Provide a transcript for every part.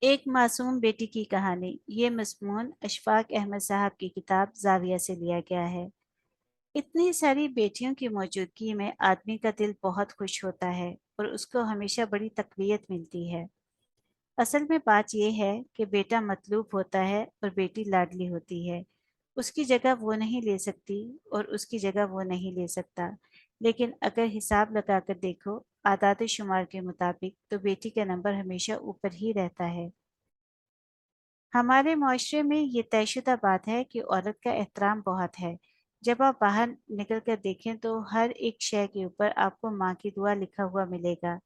एक मासूम बेटी की कहानी। ये मज़मून अशफाक अहमद साहब की किताब ज़ाविया से लिया गया है। इतनी सारी बेटियों की मौजूदगी में आदमी का दिल बहुत खुश होता है और उसको हमेशा बड़ी तक़वियत मिलती है। असल में बात यह है कि बेटा मतलूब होता है और बेटी लाडली होती है। उसकी जगह वो नहीं ले सकती और उसकी जगह वो नहीं ले सकता। लेकिन अगर हिसाब लगाकर देखो आदाद शुमार के मुताबिक तो बेटी का नंबर हमेशा ऊपर ही रहता है। हमारे मुआशरे में ये तयशुदा बात है कि औरत का एहतराम बहुत है। जब आप बाहर निकल कर देखें तो हर एक शय के ऊपर आपको माँ की दुआ लिखा हुआ मिलेगा।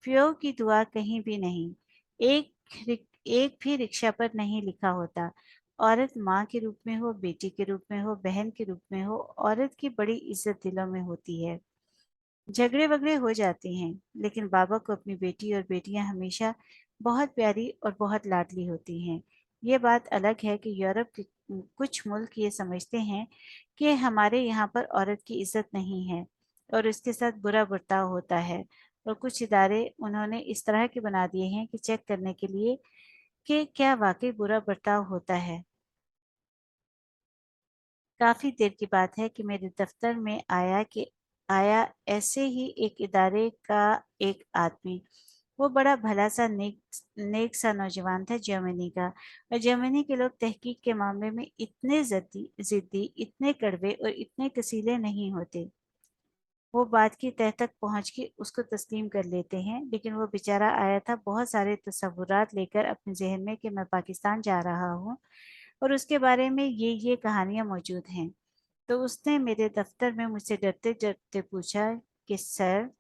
प्यो की दुआ कहीं भी नहीं। एक भी रिक्शा पर नहीं लिखा होता। औरत माँ के रूप में हो, बेटी के रूप में हो, बहन के रूप में हो, औरत की बड़ी इज्जत दिलों में होती है। झगड़े वगड़े हो जाते हैं, लेकिन बाबा को अपनी बेटी और बेटियां हमेशा बहुत प्यारी और बहुत लाडली होती हैं। ये बात अलग है कि यूरोप के कुछ मुल्क ये समझते हैं कि हमारे यहाँ पर औरत की इज्जत नहीं है और उसके साथ बुरा बर्ताव होता है। और कुछ इदारे उन्होंने इस तरह के बना दिए हैं कि चेक करने के लिए कि क्या वाकई बुरा बर्ताव होता है। काफी देर की बात है कि मेरे दफ्तर में आया ऐसे ही एक इदारे का एक आदमी। वो बड़ा भला सा नेक सा नौजवान था, जर्मनी का। और जर्मनी के लोग तहकीक के मामले में इतने जिद्दी, इतने कड़वे और इतने कसीले नहीं होते। वो बात की तह तक पहुंच के उसको तस्लीम कर लेते हैं। लेकिन वो बेचारा आया था बहुत सारे तसव्वुरात लेकर अपने जहन में कि मैं पाकिस्तान जा रहा हूँ और उसके बारे में ये कहानियां मौजूद हैं। तो उसने मेरे दफ्तर में मुझसे डरते डरते पूछा कि sir,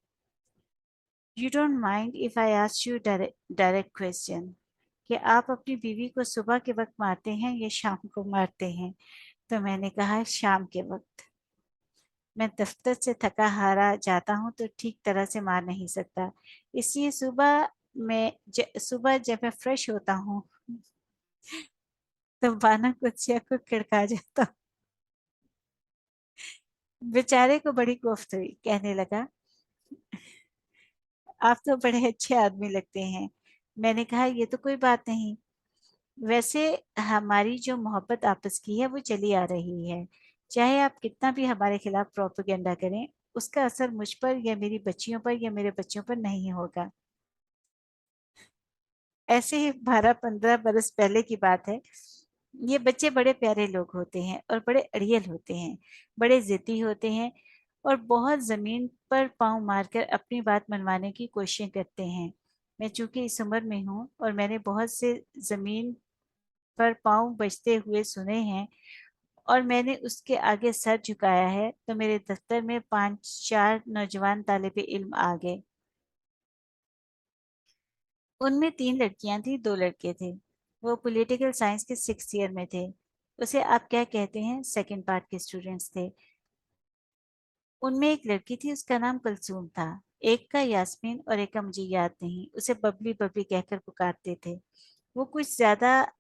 you don't mind if I ask you direct question, कि आप अपनी बीवी को सुबह के वक्त मारते हैं या शाम को मारते हैं? तो मैंने कहा शाम के वक्त। मैं दफ्तर से थका हारा जाता हूँ तो ठीक तरह से मार नहीं सकता, इसलिए सुबह जब मैं फ्रेश होता हूँ तो बाना कुर्सिया को खिड़का जाता हूँ। बेचारे को बड़ी कोफ्त हुई, कहने लगा आप तो बड़े अच्छे आदमी लगते हैं। मैंने कहा ये तो कोई बात नहीं। वैसे हमारी जो मोहब्बत आपस की है वो चली आ रही है। चाहे आप कितना भी हमारे खिलाफ प्रोपेगेंडा करें, उसका असर मुझ पर या मेरी बच्चियों पर या मेरे बच्चों पर नहीं होगा। ऐसे ही 12-15 बरस पहले की बात है। ये बच्चे बड़े प्यारे लोग होते हैं और बड़े अड़ियल होते हैं, बड़े जिद्दी होते हैं और बहुत जमीन पर पांव मारकर अपनी बात मनवाने की कोशिशें करते हैं। मैं चूंकि इस उम्र में हूँ और मैंने बहुत से जमीन पर पांव बजते हुए सुने हैं और मैंने उसके आगे सर झुकाया है, तो मेरे दफ्तर में 5-4 नौजवान तालिबे इल्म आ गए। उनमें 3 लड़कियां थी, 2 लड़के थे। वो पॉलिटिकल साइंस के 6th ईयर में थे। उसे आप क्या कहते हैं, सेकंड पार्ट के स्टूडेंट्स थे। उनमें एक लड़की थी, उसका नाम कुलसूम था। एक का यास्मीन और एक का मुझे याद नहीं। उसे बबली बबली कहकर पुकारते थे। वो कुछ ज्यादा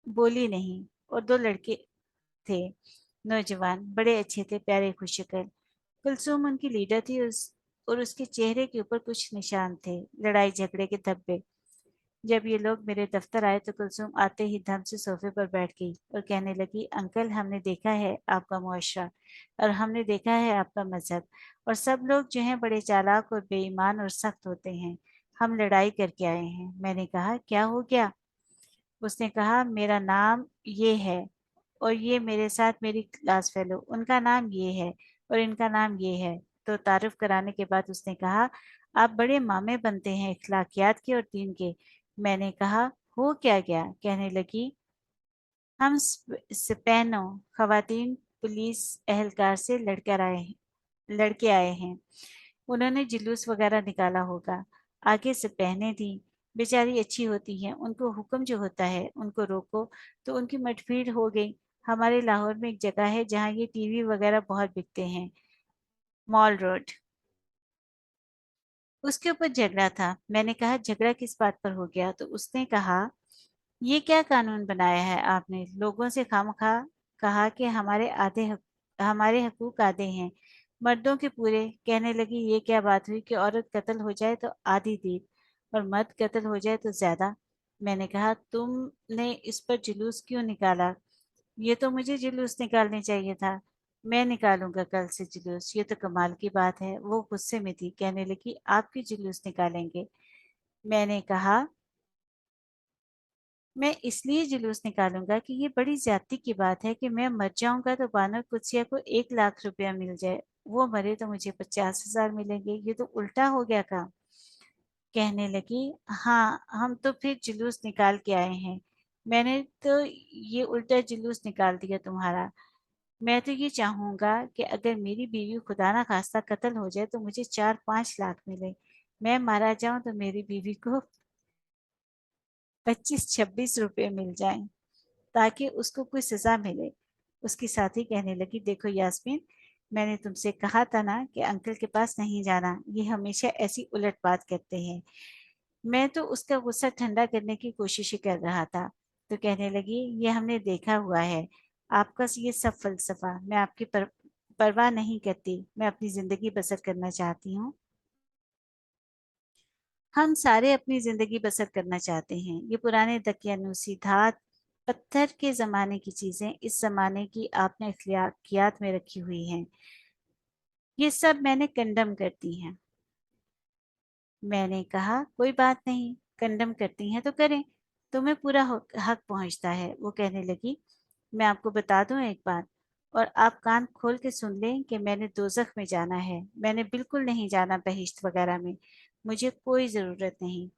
बोली नहीं। और 2 लड़के थे, नौजवान, बड़े अच्छे थे, प्यारे खुशशक्ल। कुलसूम उनकी लीडर थी। और उसके चेहरे के ऊपर कुछ निशान थे, लड़ाई झगड़े के धब्बे। जब ये लोग मेरे दफ्तर आए तो कुलसूम आते ही धम से सोफे पर बैठ गई और कहने लगी, अंकल, हमने देखा है आपका मुआशरा और हमने देखा है आपका मजहब, और सब लोग जो हैं बड़े चालाक और बेईमान और सख्त होते हैं। हम लड़ाई करके आए हैं। मैंने कहा, क्या हो गया? उसने कहा, मेरा नाम ये है और ये मेरे साथ मेरी क्लास फेलो, उनका नाम ये है और इनका नाम ये है। तो तारुफ कराने के बाद उसने कहा, आप बड़े मामे बनते हैं इखलाकियात के और दीन के। मैंने कहा, हो क्या गया? कहने लगी, हम स्पेनो खवातीन पुलिस एहलकार से लड़के आए हैं। उन्होंने जुलूस वगैरह निकाला होगा। आगे से पहने थी। बेचारी अच्छी होती हैं, उनको हुक्म जो होता है उनको रोको तो उनकी मटभीड़ हो गई। हमारे लाहौर में एक जगह है जहाँ ये टीवी वगैरह बहुत बिकते हैं, मॉल रोड। उसके ऊपर झगड़ा था। मैंने कहा, झगड़ा किस बात पर हो गया? तो उसने कहा, ये क्या कानून बनाया है आपने, लोगों से खामखा कहा कि हमारे हकूक आधे हैं, मर्दों के पूरे। कहने लगी, ये क्या बात हुई कि औरत कत्ल हो जाए तो आधी दीद और मर्द कत्ल हो जाए तो ज्यादा? मैंने कहा, तुमने इस पर जुलूस क्यों निकाला? ये तो मुझे जुलूस निकालने चाहिए था। मैं निकालूंगा कल से जुलूस, ये तो कमाल की बात है। वो गुस्से में थी, कहने लगी, आप क्यों जुलूस निकालेंगे? मैंने कहा, मैं इसलिए जुलूस निकालूंगा कि ये बड़ी ज्यादती की बात है कि मैं मर जाऊंगा तो बानो कुर्सिया को 1 लाख रुपया मिल जाए, वो मरे तो मुझे 50,000 मिलेंगे। ये तो उल्टा हो गया काम। कहने लगी, हाँ, हम तो फिर जुलूस निकाल के आए हैं। मैंने तो ये उल्टा जुलूस निकाल दिया तुम्हारा। मैं तो ये चाहूंगा कि अगर मेरी बीवी खुदा ना खास्ता कत्ल हो जाए तो मुझे 4-5 लाख मिले। मैं मारा जाऊं तो मेरी बीवी को 25-26 रुपए मिल जाएं, ताकि उसको कोई सजा मिले। उसकी साथी कहने लगी, देखो यास्मीन, मैंने तुमसे कहा था ना कि अंकल के पास नहीं जाना, ये हमेशा ऐसी उलट बात करते हैं। मैं तो उसका गुस्सा ठंडा करने की कोशिश ही कर रहा था। तो कहने लगी, ये हमने देखा हुआ है, आपका ये सब फलसफा। मैं आपकी परवाह नहीं करती, मैं अपनी जिंदगी बसर करना चाहती हूँ। हम सारे अपनी जिंदगी बसर करना चाहते हैं। ये पुराने दकियानूसी धात पत्थर के जमाने की चीजें इस जमाने की आपने अखलाकियात में रखी हुई हैं, ये सब मैंने कंडम करती हैं। मैंने कहा, कोई बात नहीं, कंडम करती हैं तो करें, तुम्हें पूरा हक पहुंचता है। वो कहने लगी, मैं आपको बता दूं एक बात, और आप कान खोल के सुन लें कि मैंने दोजख में जाना है, मैंने बिल्कुल नहीं जाना बहिश्त वगैरह में। मुझे कोई जरूरत नहीं।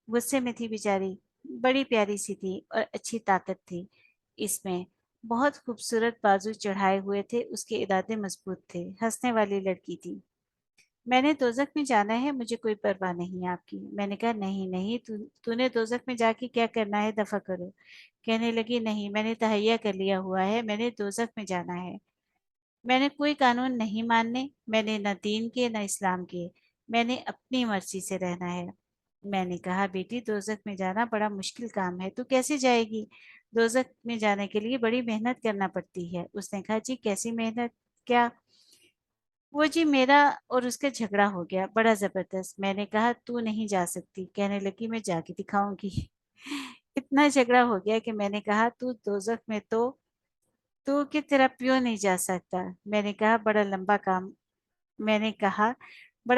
गुस्से में थी बेचारी, बड़ी प्यारी सी थी और अच्छी ताकत थी इसमें। बहुत खूबसूरत बाजू चढ़ाए हुए थे, उसके इरादे मजबूत थे, हंसने वाली लड़की थी। मैंने दोजख में जाना है, मुझे कोई परवाह नहीं है आपकी। मैंने कहा, नहीं नहीं, तूने दोजख में जाके क्या करना है, दफा करो। कहने लगी, नहीं, मैंने तहैया कर लिया हुआ है, मैंने दोजख में जाना है। मैंने कोई कानून नहीं मानने, मैंने न दीन के न इस्लाम के, मैंने अपनी मर्जी से रहना है। मैंने कहा, बेटी, दोजख में जाना बड़ा मुश्किल काम है, तू कैसे जाएगी? दोजख में जाने के लिए बड़ी मेहनत करना पड़ती है। उसने कहा, जी कैसी मेहनत, क्या? वो जी, मेरा और उसका झगड़ा हो गया बड़ा जबरदस्त। मैंने कहा, तू नहीं जा सकती। कहने लगी, मैं जाके दिखाऊंगी। इतना झगड़ा हो गया कि मैंने कहा, तू दोजख में तू की तरह क्यों नहीं जा सकता? मैंने कहा, बड़ा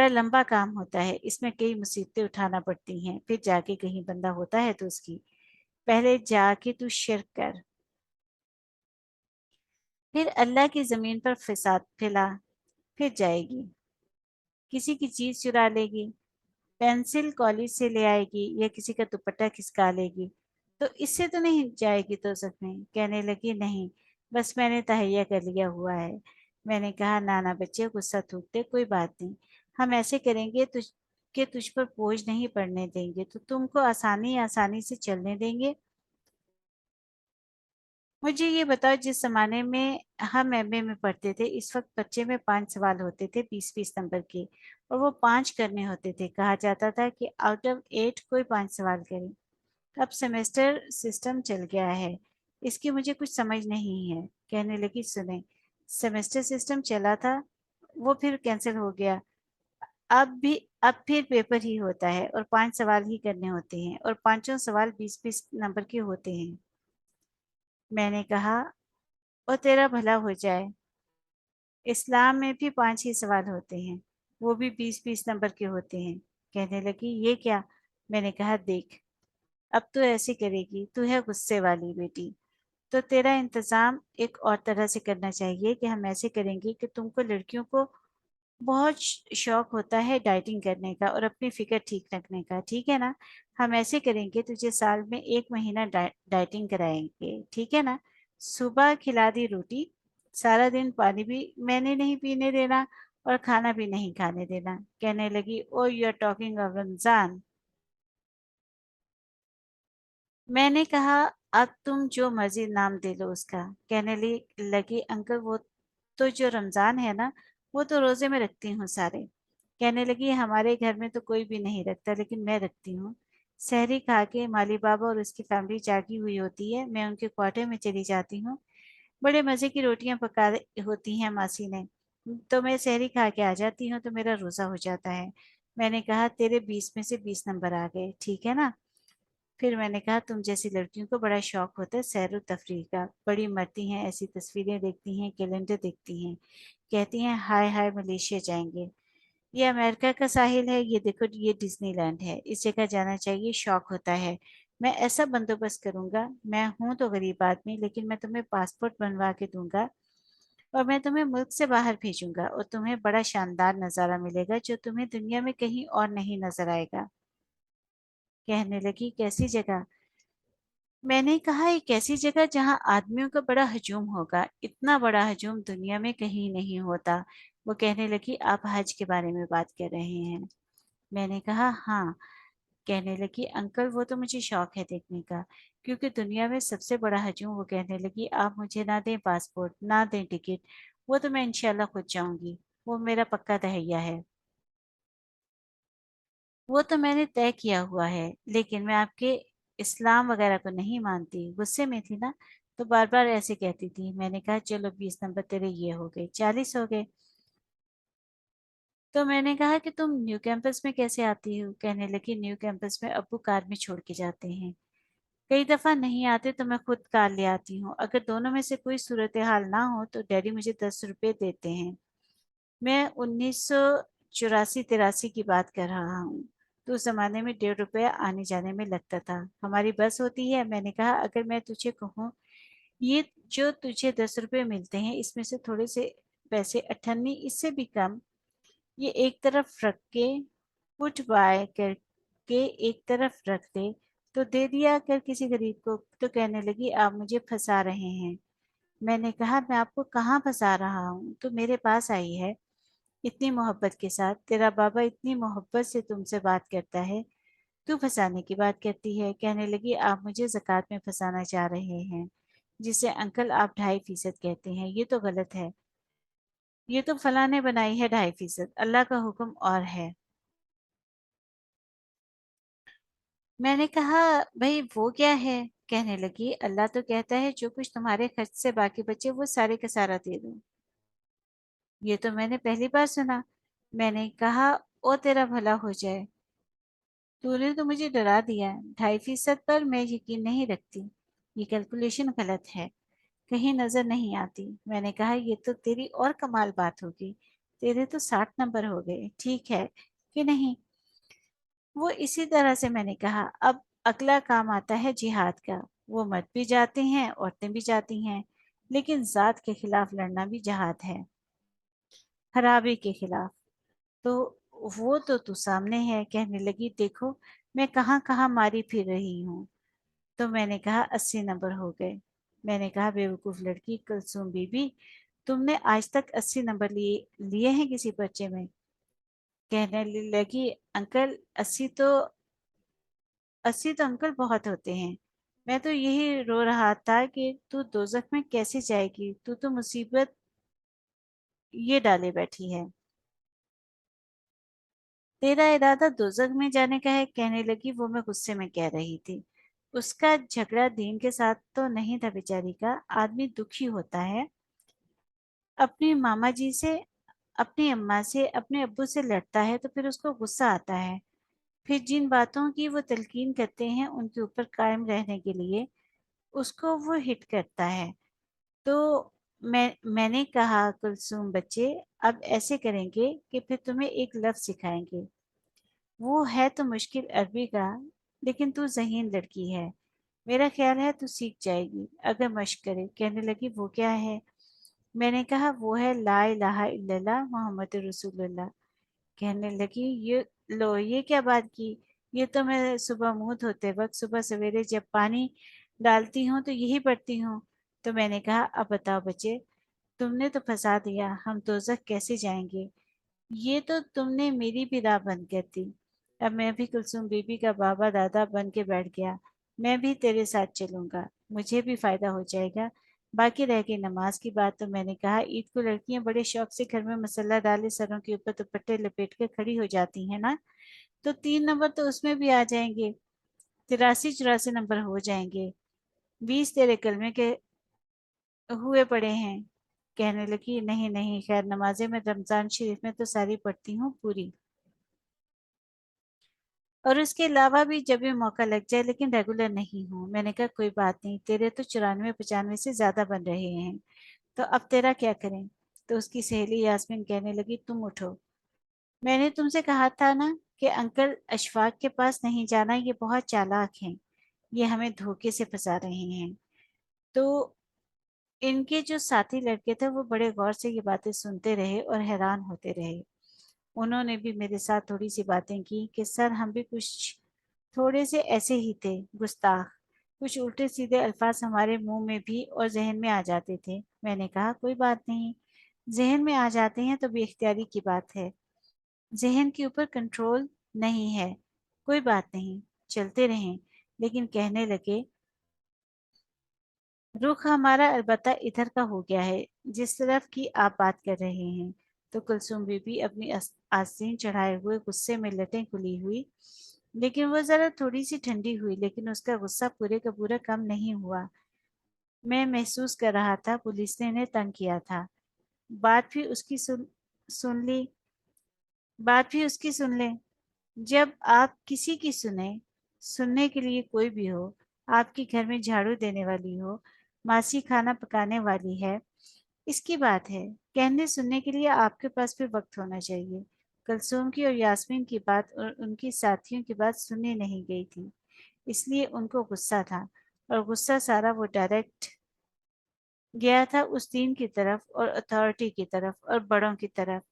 लंबा काम होता है, इसमें कई मुसीबतें उठाना पड़ती हैं, फिर जाके कहीं बंदा होता है तो उसकी। पहले जाके तू शिरक कर, फिर अल्लाह की जमीन पर फिसाद फैला, फिर जाएगी, किसी की चीज चुरा लेगी, पेंसिल कॉलेज से ले आएगी, या किसी का दुपट्टा खिसका लेगी, तो इससे तो नहीं जाएगी तो में? कहने लगी, नहीं, बस मैंने तहैया कर लिया हुआ है। मैंने कहा, नाना बच्चे, गुस्सा थूकते, कोई बात नहीं। हम ऐसे करेंगे कि तुझ पर बोझ नहीं पड़ने देंगे, तो तुमको आसानी आसानी से चलने देंगे। मुझे ये बताओ, जिस जमाने में हम एमए में पढ़ते थे, इस वक्त बच्चे में 5 सवाल होते थे, 20-20 नंबर के, और वो 5 करने होते थे। कहा जाता था कि आउट ऑफ 8 कोई 5 सवाल करे। अब सेमेस्टर सिस्टम चल गया है, इसकी मुझे कुछ समझ नहीं है। कहने लगी, सुने, सेमेस्टर सिस्टम चला था, वो फिर कैंसिल हो गया। अब फिर पेपर ही होता है और 5 सवाल ही करने होते हैं, और पांचों सवाल 20-20 नंबर के होते हैं। मैंने कहा, और तेरा भला हो जाए, इस्लाम में भी 5 ही सवाल होते हैं, वो भी 20-20 नंबर के होते हैं। कहने लगी, ये क्या? मैंने कहा, देख, अब तो ऐसे करेगी, तू है गुस्से वाली बेटी, तो तेरा इंतजाम एक और तरह से करना चाहिए, कि हम ऐसे करेंगे कि तुमको लड़कियों को बहुत शौक होता है डाइटिंग करने का और अपनी फिगर ठीक रखने का, ठीक है ना? हम ऐसे करेंगे, तुझे साल में 1 महीना डाइटिंग कराएंगे, ठीक है ना? सुबह खिला दी रोटी, सारा दिन पानी भी मैंने नहीं पीने देना, और खाना भी नहीं खाने देना। कहने लगी, oh you are talking of Ramzan? मैंने कहा, अब तुम जो मर्जी नाम दे लो उसका। लगी, अंकल, वो तो जो रमजान है ना, वो तो रोजे में रखती हूँ सारे। कहने लगी, हमारे घर में तो कोई भी नहीं रखता, लेकिन मैं रखती हूँ। सहरी खा के माली बाबा और उसकी फैमिली जागी हुई होती है, मैं उनके क्वार्टर में चली जाती हूँ। बड़े मजे की रोटियां पका होती हैं मासी ने, तो मैं सहरी खा के आ जाती हूँ, तो मेरा रोजा हो जाता है। मैंने कहा, तेरे 20 में से 20 नंबर आ गए, ठीक है ना? फिर मैंने कहा, तुम जैसी लड़कियों को बड़ा शौक होता है सैर व तफरीह का, बड़ी मरती हैं, ऐसी तस्वीरें देखती हैं, कैलेंडर देखती हैं, कहती हैं हाय हाय मलेशिया जाएंगे, ये अमेरिका का साहिल है, ये देखो ये डिज्नीलैंड है, इस जगह जाना चाहिए, शौक होता है। मैं ऐसा बंदोबस्त करूंगा, मैं हूं तो गरीब आदमी, लेकिन मैं तुम्हें पासपोर्ट बनवा के दूंगा और मैं तुम्हें मुल्क से बाहर भेजूंगा और तुम्हें बड़ा शानदार नजारा मिलेगा जो तुम्हें दुनिया में कहीं और नहीं नजर आएगा। कहने लगी, कैसी जगह? मैंने कहा, एक ऐसी जगह जहां आदमियों का बड़ा हजूम होगा, इतना बड़ा हजूम दुनिया में कहीं नहीं होता। वो कहने लगी, आप हज के बारे में बात कर रहे हैं? मैंने कहा, हाँ। कहने लगी, अंकल वो तो मुझे शौक है देखने का, क्योंकि दुनिया में सबसे बड़ा हजूम। वो कहने लगी, आप मुझे ना दें पासपोर्ट, ना दें टिकट, वो तो मैं इंशाल्लाह खुद जाऊंगी, वो मेरा पक्का तहैया है, वो तो मैंने तय किया हुआ है, लेकिन मैं आपके इस्लाम वगैरह को नहीं मानती। गुस्से में थी ना, तो बार बार ऐसे कहती थी। मैंने कहा, चलो 20 नंबर तेरे ये हो गए, 40 हो गए। तो मैंने कहा कि तुम न्यू कैंपस में कैसे आती हो? कहने लगी, न्यू कैंपस में अब्बू कार में छोड़ के जाते हैं, कई दफा नहीं आते तो मैं खुद कार ले आती हूँ, अगर दोनों में से कोई सूरत हाल ना हो तो डैडी मुझे 10 रुपए देते हैं। मैं 1984-83 की बात कर रहा हूँ, तो उस जमाने में 1.5 रुपया आने जाने में लगता था। हमारी बस होती है। मैंने कहा, अगर मैं तुझे कहूँ, ये जो तुझे 10 रुपए मिलते हैं इसमें से थोड़े से पैसे, अठन्नी इससे भी कम, ये एक तरफ रख के, पुट बाय करके एक तरफ रख दे, तो दे दिया कर किसी गरीब को। तो कहने लगी, आप मुझे फंसा रहे हैं। मैंने कहा, मैं आपको कहाँ फंसा रहा हूँ? तो मेरे पास आई है इतनी मोहब्बत के साथ, तेरा बाबा इतनी मोहब्बत से तुमसे बात करता है, तू फंसाने की बात करती है। कहने लगी, आप मुझे ज़कात में फंसाना चाह रहे हैं, जिसे अंकल आप 2.5% कहते हैं, ये तो गलत है। ये तो फलां ने बनाई है 2.5%, अल्लाह का हुक्म और है। मैंने कहा, भाई वो क्या है? कहने लगी, अल्लाह तो कहता है जो कुछ तुम्हारे खर्च से बाकी बचे वो सारे का सारा दे दो। ये तो मैंने पहली बार सुना। मैंने कहा, ओ तेरा भला हो जाए, तूने तो मुझे डरा दिया। 2.5% पर मैं यकीन नहीं रखती, ये कैलकुलेशन गलत है, कहीं नजर नहीं आती। मैंने कहा, ये तो तेरी और कमाल बात होगी, तेरे तो 60 नंबर हो गए, ठीक है कि नहीं? वो इसी तरह से, मैंने कहा, अब अगला काम आता है जिहाद का। वो मर्द भी जाते हैं, औरतें भी जाती हैं, लेकिन जात के खिलाफ लड़ना भी जिहाद है, खराबी के खिलाफ। तो वो तो तू सामने है। कहने लगी, देखो मैं कहाँ कहाँ मारी फिर रही हूँ। तो मैंने कहा, 80 नंबर हो गए। मैंने कहा, बेवकूफ लड़की कुलसूम बीबी, तुमने आज तक 80 नंबर लिए लिए हैं किसी पर्चे में? कहने लगी, अंकल 80 तो अंकल बहुत होते हैं। मैं तो यही रो रहा था कि तू दोजख में कैसे जाएगी, तू तो मुसीबत ये डाले बैठी है, तेरा इरादा दोजख में जाने का है। कहने लगी, वो मैं गुस्से में कह रही थी। उसका झगड़ा दीन के साथ तो नहीं था बेचारी का। आदमी दुखी होता है, अपनी मामा जी से, अपनी अम्मा से, अपने अब्बू से लड़ता है तो फिर उसको गुस्सा आता है, फिर जिन बातों की वो तलकीन करते हैं उनके ऊपर कायम रहने के लिए उसको वो हिट करता है। तो मैंने कहा, कुलसूम बच्चे, अब ऐसे करेंगे कि फिर तुम्हें एक लफ्ज सिखाएंगे, वो है तो मुश्किल अरबी का, लेकिन तू ज़हीन लड़की है, मेरा ख्याल है तू सीख जाएगी अगर मश्क करे। कहने लगी, वो क्या है? मैंने कहा, वो है ला इलाहा इल्लल्लाह मोहम्मद रसूलुल्लाह। कहने लगी, ये लो, ये क्या बात की? ये तो मैं सुबह मुंह धोते वक्त, सुबह सवेरे जब पानी डालती हूँ तो यही पढ़ती हूँ। तो मैंने कहा, अब बताओ बच्चे, तुमने तो फंसा दिया, हम दोजख कैसे जाएंगे? ये तो तुमने मेरी भी राह बंद कर दी। अब मैं भी कुलसुम बीबी का बाबा दादा बन के बैठ गया। मैं भी तेरे साथ चलूंगा, मुझे भी फायदा हो जाएगा। बाकी रह गई नमाज की बात, तो मैंने कहा, ईद को लड़कियां बड़े शौक से घर में मसल्ला डाले सरों के ऊपर दुपट्टे लपेट के खड़ी हो जाती हैं ना, तो 3 नंबर तो उसमें भी आ जाएंगे, 83-84 नंबर हो जाएंगे, 20 तेरे कलमे के हुए पड़े हैं। कहने लगी, नहीं नहीं, खैर नमाजें मैं रमजान शरीफ में तो सारी पढ़ती हूँ पूरी। और उसके अलावा भी जब भी मौका लग जाए, लेकिन रेगुलर नहीं हूँ। मैंने कहा कोई बात नहीं, तेरे तो 94-95 से ज्यादा बन रहे हैं, तो अब तेरा क्या करें। तो उसकी सहेली यास्मीन कहने लगी, तुम उठो। मैंने तुमसे कहा था ना कि अंकल अशफाक के पास नहीं जाना, ये बहुत चालाक हैं, ये हमें धोखे से फंसा रहे हैं। तो इनके जो साथी लड़के थे वो बड़े गौर से ये बातें सुनते रहे और हैरान होते रहे। उन्होंने भी मेरे साथ थोड़ी सी बातें की कि सर हम भी कुछ थोड़े से ऐसे ही थे, गुस्ताख। कुछ उल्टे सीधे अल्फाज हमारे मुंह में भी और जहन में आ जाते थे। मैंने कहा कोई बात नहीं, जहन में आ जाते हैं तो बेख्तियारी की बात है, जहन के ऊपर कंट्रोल नहीं है, कोई बात नहीं, चलते रहें। लेकिन कहने लगे, रुख हमारा अलबत्ता इधर का हो गया है जिस तरफ की आप बात कर रहे हैं। तो कुलसूम बीबी अपनी आस्तीन चढ़ाए हुए गुस्से में लटें खुली हुई, लेकिन वो जरा थोड़ी सी ठंडी हुई, लेकिन उसका गुस्सा पूरे का पूरा कम नहीं हुआ। मैं महसूस कर रहा था पुलिस ने इन्हें तंग किया था। बात भी उसकी सुन ली बात भी उसकी सुन ले। जब आप किसी की सुने, सुनने के लिए कोई भी हो, आपके घर में झाड़ू देने वाली हो, मासी खाना पकाने वाली है, इसकी बात है। कहने सुनने के लिए आपके पास भी वक्त होना चाहिए। कलसूम की और यास्मीन की बात और उनकी साथियों की बात सुनी नहीं गई थी, इसलिए उनको गुस्सा था। और गुस्सा सारा वो डायरेक्ट गया था उस दीन की तरफ और अथॉरिटी की तरफ और बड़ों की तरफ।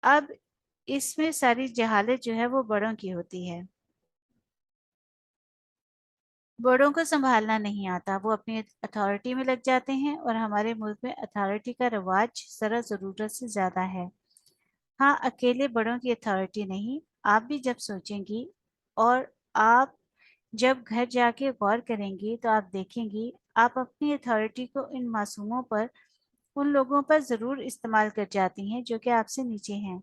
अब इसमें सारी जहालत जो है वो बड़ों की होती है। बड़ों को संभालना नहीं आता, वो अपनी अथॉरिटी में लग जाते हैं, और हमारे मुल्क में अथॉरिटी का रवाज जरा जरूरत से ज्यादा है। हाँ, अकेले बड़ों की अथॉरिटी नहीं, आप भी जब सोचेंगी और आप जब घर जाके गौर करेंगी तो आप देखेंगी आप अपनी अथॉरिटी को इन मासूमों पर, उन लोगों पर जरूर इस्तेमाल कर जाती हैं जो कि आपसे नीचे हैं।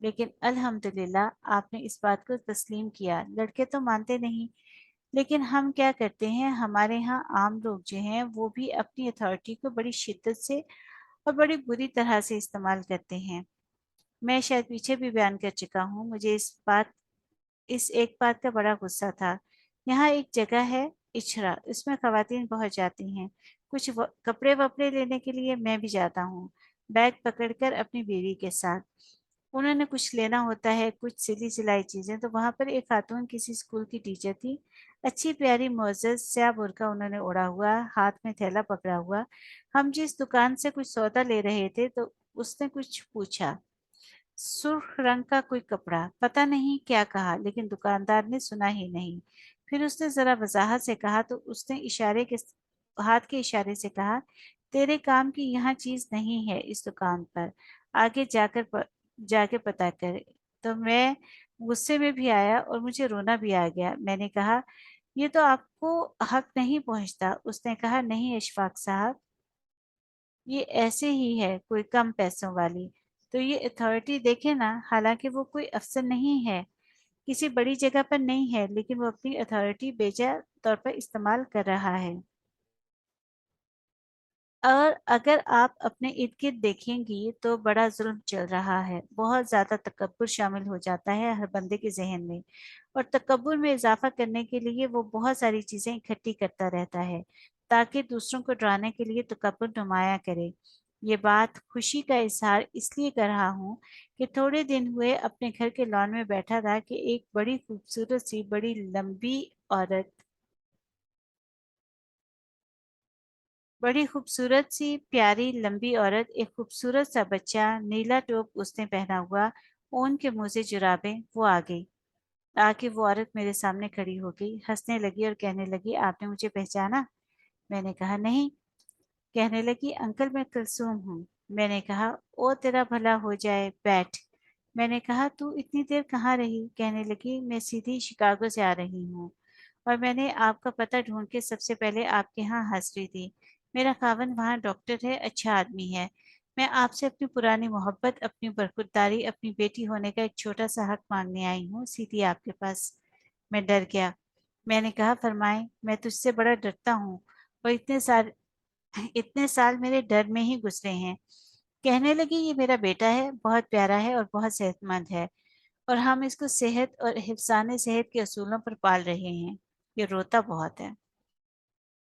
लेकिन अल्हम्दुलिल्लाह आपने इस बात को तस्लीम किया। लड़के तो मानते नहीं, लेकिन हम क्या करते हैं, हमारे यहाँ आम लोग जो हैं वो भी अपनी अथॉरिटी को बड़ी शिद्दत से और बड़ी बुरी तरह से इस्तेमाल करते हैं। मैं शायद पीछे भी बयान कर चुका हूँ, मुझे इस एक बात का बड़ा गुस्सा था। यहाँ एक जगह है इछरा, इसमें खवातीन बहुत जाती हैं। कुछ कपड़े वपड़े लेने के लिए मैं भी जाता हूँ, बैग पकड़कर अपनी बीवी के साथ। उन्होंने कुछ लेना होता है, कुछ सिली सिलाई चीजें। तो वहां पर एक खातून किसी स्कूल की टीचर थी, अच्छी प्यारी मोज़ेज़ स्या बुर्का उन्होंने ओढ़ा हुआ, हाथ में थैला पकड़ा हुआ। हम जिस दुकान से कुछ सौदा ले रहे थे तो उसने कुछ पूछा, सुर्ख रंग का कोई कपड़ा, पता नहीं क्या कहा, लेकिन दुकानदार ने सुना ही नहीं। फिर उसने जरा वजाहत से कहा तो उसने हाथ के इशारे से कहा, तेरे काम की यहाँ चीज नहीं है इस दुकान पर, आगे जाके पता कर। तो मैं गुस्से में भी आया और मुझे रोना भी आ गया। मैंने कहा, ये तो आपको हक नहीं पहुंचता। उसने कहा, नहीं अशफाक साहब, ये ऐसे ही है, कोई कम पैसों वाली। तो ये अथॉरिटी देखे ना, हालांकि वो कोई अफसर नहीं है, किसी बड़ी जगह पर नहीं है, लेकिन वो अपनी अथॉरिटी बेजा तौर पर इस्तेमाल कर रहा है। और अगर आप अपने इर्द गिर्द देखेंगी तो बड़ा जुल्म चल रहा है, बहुत ज्यादा तकब्बुर शामिल हो जाता है हर बंदे के जहन में, और तकब्बुर में इजाफा करने के लिए वो बहुत सारी चीजें इकट्ठी करता रहता है ताकि दूसरों को डराने के लिए तकब्बुर नुमाया करे। ये बात खुशी का इजहार इसलिए कर रहा हूँ कि थोड़े दिन हुए अपने घर के लॉन में बैठा था कि एक बड़ी खूबसूरत सी प्यारी लंबी औरत, एक खूबसूरत सा बच्चा, नीला टॉप उसने पहना हुआ, ऊन के मोजे जुराबें, वो आ गई। आके वो औरत मेरे सामने खड़ी हो गई, हंसने लगी और कहने लगी, आपने मुझे पहचाना? मैंने कहा नहीं। कहने लगी, अंकल मैं कुलसूम हूँ। मैंने कहा, ओ तेरा भला हो जाए, बैठ। मैंने कहा, तू इतनी देर कहाँ रही? कहने लगी, मैं सीधी शिकागो से आ रही हूँ, और मैंने आपका पता ढूंढ के सबसे पहले आपके यहाँ हंस रही थी। मेरा खावन वहाँ डॉक्टर है, अच्छा आदमी है। मैं आपसे अपनी पुरानी मोहब्बत, अपनी बरखुरदारी, अपनी बेटी होने का एक छोटा सा हक मांगने आई हूँ, सीधी आपके पास। मैं डर गया। मैंने कहा, फरमाएं, मैं तुझसे बड़ा डरता हूँ, और इतने साल मेरे डर में ही गुजरे हैं। कहने लगी, ये मेरा बेटा है, बहुत प्यारा है और बहुत सेहतमंद है। और हम इसको सेहत और हिफ्ज़ाने सेहत के असूलों पर पाल रहे हैं। ये रोता बहुत है।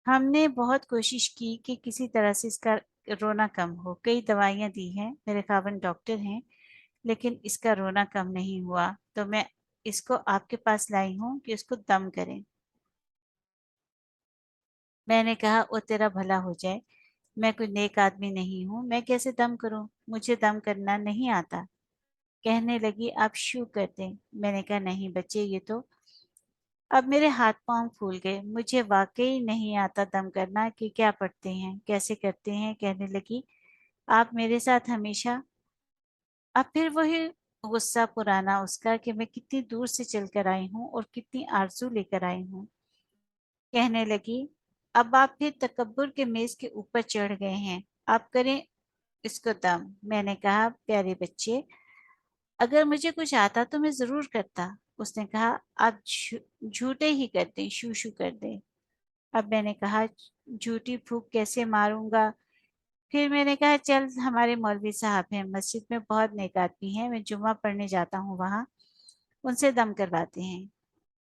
हमने बहुत कोशिश की कि किसी तरह से इसका रोना कम हो। कई दवाइयाँ दी हैं, मेरे खावंद डॉक्टर हैं, लेकिन इसका रोना कम नहीं हुआ। तो मैं इसको आपके पास लाई हूँ कि इसको दम करें। मैंने कहा, ओ तेरा भला हो जाए, मैं कोई नेक आदमी नहीं हूँ, मैं कैसे दम करूँ? मुझे दम करना नहीं आता। कहने लगी, आप शू कर दें। मैंने कहा, नहीं बच्चे, ये तो। अब मेरे हाथ पांव फूल गए। मुझे वाकई नहीं आता दम करना कि क्या पढ़ते हैं, कैसे करते हैं। कहने लगी, आप मेरे साथ हमेशा। अब फिर वही गुस्सा पुराना उसका कि मैं कितनी दूर से चल कर आई हूँ और कितनी आरज़ू लेकर आई हूँ। कहने लगी, अब आप फिर तकब्बुर के मेज के ऊपर चढ़ गए हैं, आप करें इसको दम। मैंने कहा, प्यारे बच्चे, अगर मुझे कुछ आता तो मैं जरूर करता। उसने कहा, आप झूठे ही कर दें, शू शू कर दें। अब मैंने कहा, झूठी फूंक कैसे मारूंगा? फिर मैंने कहा, चल, हमारे मौलवी साहब हैं, मस्जिद में बहुत नेक आदमी हैं, मैं जुम्मा पढ़ने जाता हूँ वहाँ, उनसे दम करवाते हैं।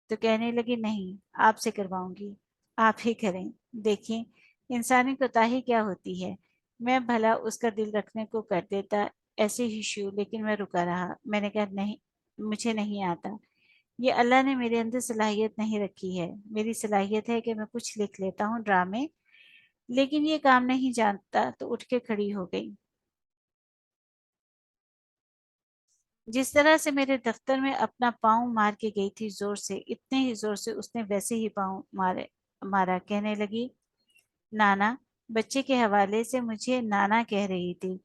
तो कहने लगी, नहीं, आपसे करवाऊंगी, आप ही करें। देखिए, इंसानी कोताही क्या होती है। मैं भला उसका दिल रखने को कर देता ऐसे ही शू, लेकिन मैं रुका रहा। मैंने कहा, नहीं, मुझे नहीं आता। ये अल्लाह ने मेरे अंदर सलाहियत नहीं रखी है। मेरी सलाहियत है कि मैं कुछ लिख लेता हूँ ड्रामे, लेकिन ये काम नहीं जानता। तो उठ के खड़ी हो गई। जिस तरह से मेरे दफ्तर में अपना पाँव मार के गई थी जोर से, इतने ही जोर से उसने वैसे ही पाँव मारा। कहने लगी, नाना। बच्चे के हवाले से मुझे नाना कह रही थी।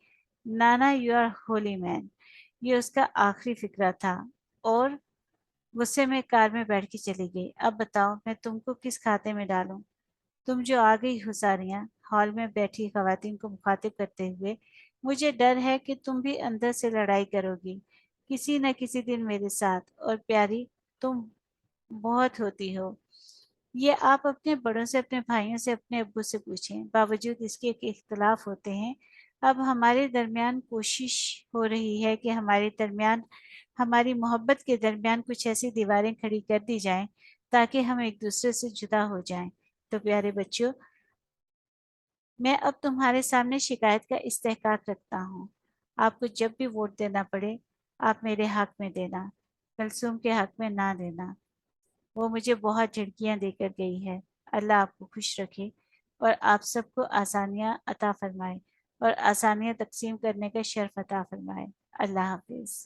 नाना, यू आर होली मैन। ये उसका आखिरी फिक्रा था। और गुस्से में कार में बैठ के चली गई। अब बताओ, मैं तुमको किस खाते में डालूं? तुम जो आ गई हो सारियां, हॉल में बैठी खवातीन को मुखातिब करते हुए, मुझे डर है कि तुम भी अंदर से लड़ाई करोगी किसी न किसी दिन मेरे साथ। और प्यारी, तुम बहुत होती हो। ये आप अपने बड़ों से, अपने भाइयों से, अपने अब्बू से पूछें। बावजूद इसके कि इख्तलाफ होते हैं, अब हमारे दरमियान कोशिश हो रही है कि हमारे दरमियान, हमारी मोहब्बत के दरमियान कुछ ऐसी दीवारें खड़ी कर दी जाएं ताकि हम एक दूसरे से जुदा हो जाएं। तो प्यारे बच्चों, मैं अब तुम्हारे सामने शिकायत का इस्तेहकाक रखता हूँ। आपको जब भी वोट देना पड़े, आप मेरे हक में देना, कलसूम के हक में ना देना। वो मुझे बहुत झिड़कियां देकर गई है। अल्लाह आपको खुश रखे और आप सबको आसानियां अता फरमाए और आसानियां तकसीम करने का शर्फ अता फरमाए। अल्लाह हाफिज।